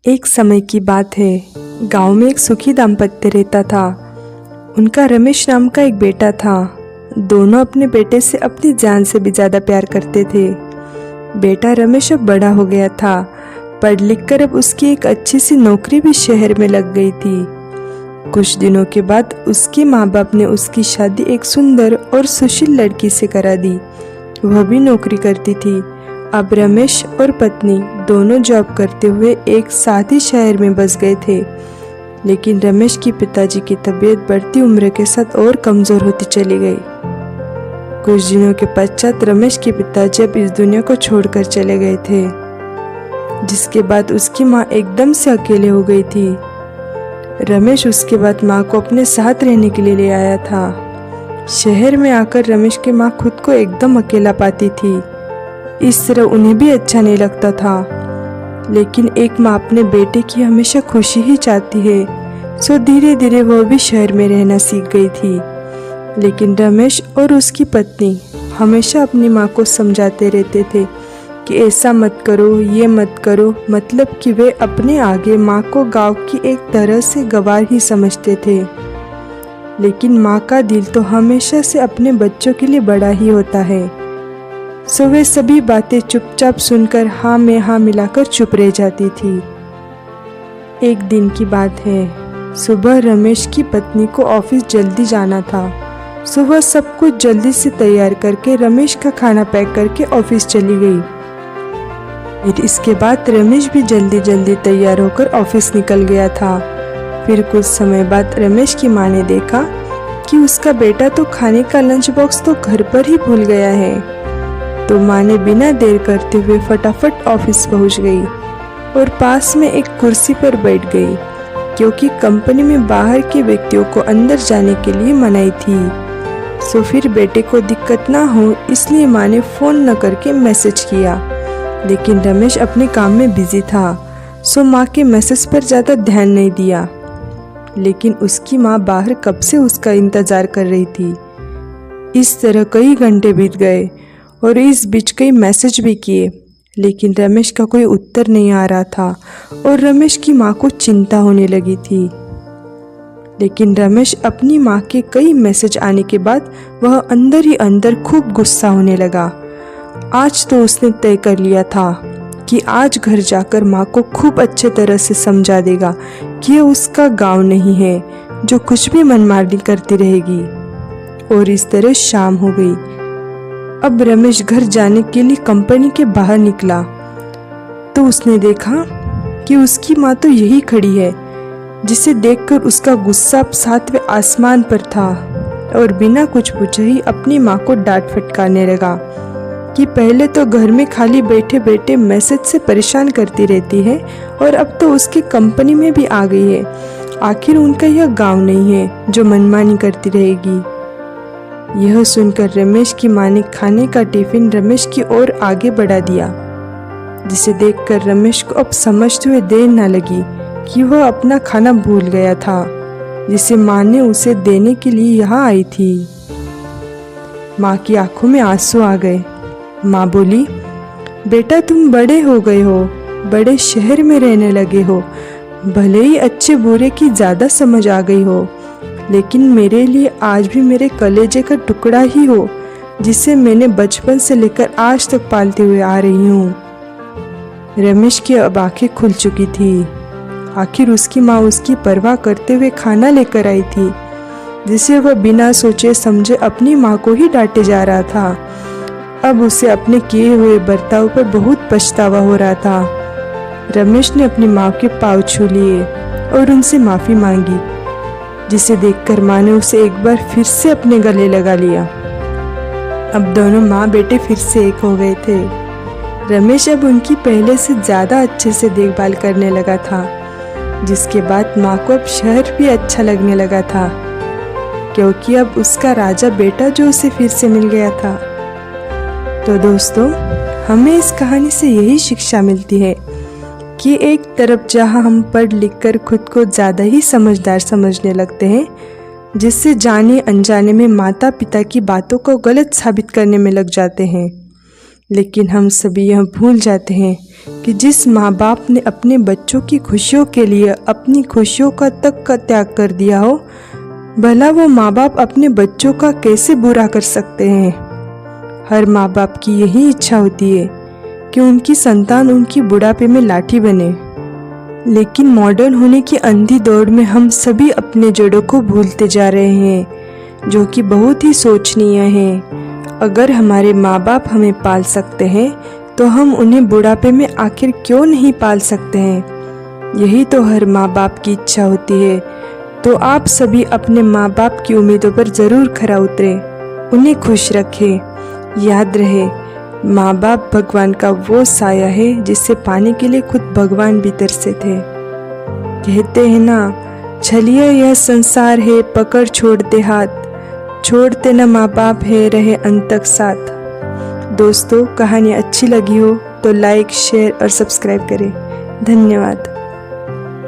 एक समय की बात है। गांव में एक सुखी दाम्पत्य रहता था। उनका रमेश नाम का एक बेटा था। दोनों अपने बेटे से अपनी जान से भी ज़्यादा प्यार करते थे। बेटा रमेश अब बड़ा हो गया था। पढ़ लिख कर अब उसकी एक अच्छी सी नौकरी भी शहर में लग गई थी। कुछ दिनों के बाद उसके माँ बाप ने उसकी शादी एक सुंदर और सुशील लड़की से करा दी। वह भी नौकरी करती थी। अब रमेश और पत्नी दोनों जॉब करते हुए एक साथ ही शहर में बस गए थे। लेकिन रमेश की पिताजी की तबीयत बढ़ती उम्र के साथ और कमज़ोर होती चली गई। कुछ दिनों के पश्चात रमेश के पिताजी अब इस दुनिया को छोड़कर चले गए थे, जिसके बाद उसकी माँ एकदम से अकेले हो गई थी। रमेश उसके बाद माँ को अपने साथ रहने के लिए ले आया था। शहर में आकर रमेश की माँ खुद को एकदम अकेला पाती थी। इस तरह उन्हें भी अच्छा नहीं लगता था। लेकिन एक माँ अपने बेटे की हमेशा खुशी ही चाहती है, सो धीरे धीरे वह भी शहर में रहना सीख गई थी। लेकिन रमेश और उसकी पत्नी हमेशा अपनी माँ को समझाते रहते थे कि ऐसा मत करो, ये मत करो, मतलब कि वे अपने आगे माँ को गांव की एक तरह से गवार ही समझते थे। लेकिन माँ का दिल तो हमेशा से अपने बच्चों के लिए बड़ा ही होता है। सो वे सभी बातें चुपचाप सुनकर हाँ में हाँ मिलाकर चुप रह जाती थी। एक दिन की बात है। सुबह रमेश की पत्नी को ऑफिस जल्दी जाना था। सुबह सब कुछ जल्दी से तैयार करके रमेश का खाना पैक करके ऑफिस चली गई। फिर इसके बाद रमेश भी जल्दी जल्दी तैयार होकर ऑफिस निकल गया था। फिर कुछ समय बाद रमेश की माँ ने देखा कि उसका बेटा तो खाने का लंच बॉक्स तो घर पर ही भूल गया है। तो माँ ने बिना देर करते हुए फटाफट ऑफिस पहुँच गई और पास में एक कुर्सी पर बैठ गई, क्योंकि कंपनी में बाहर के व्यक्तियों को अंदर जाने के लिए मनाही थी। सो फिर बेटे को दिक्कत ना हो इसलिए माँ ने फ़ोन न करके मैसेज किया। लेकिन रमेश अपने काम में बिजी था, सो माँ के मैसेज पर ज़्यादा ध्यान नहीं दिया। लेकिन उसकी माँ बाहर कब से उसका इंतज़ार कर रही थी। इस तरह कई घंटे बीत गए और इस बीच कई मैसेज भी किए, लेकिन रमेश का कोई उत्तर नहीं आ रहा था और रमेश की माँ को चिंता होने लगी थी। लेकिन रमेश अपनी माँ के कई मैसेज आने के बाद वह अंदर ही अंदर खूब गुस्सा होने लगा। आज तो उसने तय कर लिया था कि आज घर जाकर माँ को खूब अच्छे तरह से समझा देगा कि यह उसका गांव नहीं है जो कुछ भी मनमानी करती रहेगी। और इस तरह शाम हो गई। अब रमेश घर जाने के लिए कंपनी के बाहर निकला तो उसने देखा कि उसकी माँ तो यही खड़ी है, जिसे देखकर उसका गुस्सा 7वें आसमान पर था और बिना कुछ पूछे ही अपनी माँ को डांट फटकारने लगा कि पहले तो घर में खाली बैठे बैठे मैसेज से परेशान करती रहती है और अब तो उसकी कंपनी में भी आ गई है। आखिर उनका यह गांव नहीं है जो मनमानी करती रहेगी। यह सुनकर रमेश की माँ ने खाने का टिफिन रमेश की ओर आगे बढ़ा दिया, जिसे देखकर रमेश को अब समझते हुए देर न लगी कि वह अपना खाना भूल गया था, जिसे माँ ने उसे देने के लिए यहाँ आई थी। माँ की आंखों में आंसू आ गए। माँ बोली, बेटा तुम बड़े हो गए हो, बड़े शहर में रहने लगे हो, भले ही अच्छे बुरे की ज़्यादा समझ आ गई हो, लेकिन मेरे लिए आज भी मेरे कलेजे का टुकड़ा ही हो, जिसे मैंने बचपन से लेकर आज तक पालते हुए आ रही हूँ। रमेश की अब आंखें खुल चुकी थी। आखिर उसकी माँ उसकी परवाह करते हुए खाना लेकर आई थी, जिसे वह बिना सोचे समझे अपनी माँ को ही डांटे जा रहा था। अब उसे अपने किए हुए बर्ताव पर बहुत पछतावा हो रहा था। रमेश ने अपनी माँ के पाँव छू लिए और उनसे माफ़ी मांगी, जिसे देखकर माँ ने उसे एक बार फिर से अपने गले लगा लिया। अब दोनों माँ बेटे फिर से एक हो गए थे। रमेश अब उनकी पहले से ज़्यादा अच्छे से देखभाल करने लगा था, जिसके बाद माँ को अब शहर भी अच्छा लगने लगा था, क्योंकि अब उसका राजा बेटा जो उसे फिर से मिल गया था। तो दोस्तों, हमें इस कहानी से यही शिक्षा मिलती है कि एक तरफ जहाँ हम पढ़ लिख कर खुद को ज़्यादा ही समझदार समझने लगते हैं, जिससे जाने अनजाने में माता पिता की बातों को गलत साबित करने में लग जाते हैं, लेकिन हम सभी यह भूल जाते हैं कि जिस माँ बाप ने अपने बच्चों की खुशियों के लिए अपनी खुशियों का तक का त्याग कर दिया हो, भला वो माँ बाप अपने बच्चों का कैसे बुरा कर सकते हैं। हर माँ बाप की यही इच्छा होती है कि उनकी संतान उनकी बुढ़ापे में लाठी बने। लेकिन मॉडर्न होने की अंधी दौड़ में हम सभी अपने जड़ों को भूलते जा रहे हैं, जो कि बहुत ही सोचनीय है। अगर हमारे माँ बाप हमें पाल सकते हैं तो हम उन्हें बुढ़ापे में आखिर क्यों नहीं पाल सकते हैं। यही तो हर माँ बाप की इच्छा होती है। तो आप सभी अपने माँ बाप की उम्मीदों पर ज़रूर खरा उतरे, उन्हें खुश रखें। याद रहे, माँ बाप भगवान का वो साया है जिसे पाने के लिए खुद भगवान भी तरसे थे। कहते हैं ना, छलिए यह संसार है पकड़ छोड़ते हाथ, छोड़ते न माँ बाप है रहे अंत तक साथ। दोस्तों, कहानी अच्छी लगी हो तो लाइक, शेयर और सब्सक्राइब करें। धन्यवाद।